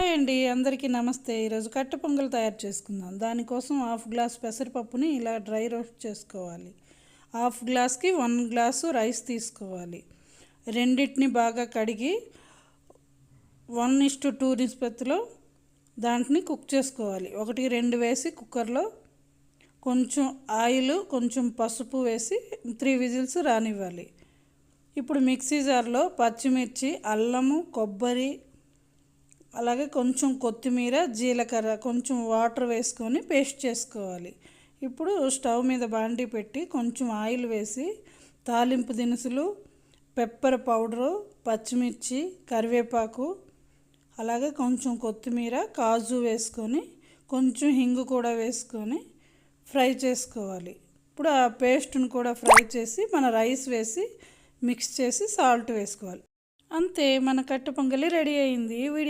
Hi అండి, అందరికీ నమస్తే. ఈరోజు కట్టె పొంగల్ తయారు చేసుకుందాం. దానికోసం హాఫ్ గ్లాస్ పెసరపప్పుని ఇలా డ్రై రోస్ట్ చేసుకోవాలి. హాఫ్ గ్లాస్కి 1 గ్లాసు రైస్ తీసుకోవాలి. రెండింటిని బాగా కడిగి 1:2 నిష్పత్తిలో దాంట్ని కుక్ చేసుకోవాలి. 1-2 వేసి కుక్కర్లో కొంచెం ఆయిల్, కొంచెం పసుపు వేసి 3 విజిల్స్ రానివ్వాలి. ఇప్పుడు మిక్సీ జార్లో పచ్చిమిర్చి, అల్లము, కొబ్బరి, అలాగే కొంచెం కొత్తిమీర, జీలకర్ర, కొంచెం వాటర్ వేసుకొని పేస్ట్ చేసుకోవాలి. ఇప్పుడు స్టవ్ మీద బాండీ పెట్టి కొంచెం ఆయిల్ వేసి తాలింపు దినుసులు, పెప్పర్ పౌడరు, పచ్చిమిర్చి, కరివేపాకు, అలాగే కొంచెం కొత్తిమీర, కాజు వేసుకొని కొంచెం హింగు కూడా వేసుకొని ఫ్రై చేసుకోవాలి. ఇప్పుడు ఆ పేస్ట్ను కూడా ఫ్రై చేసి మన రైస్ వేసి మిక్స్ చేసి సాల్ట్ వేసుకోవాలి. అంతే, మన కట్టె పొంగలి రెడీ అయింది. వీడియో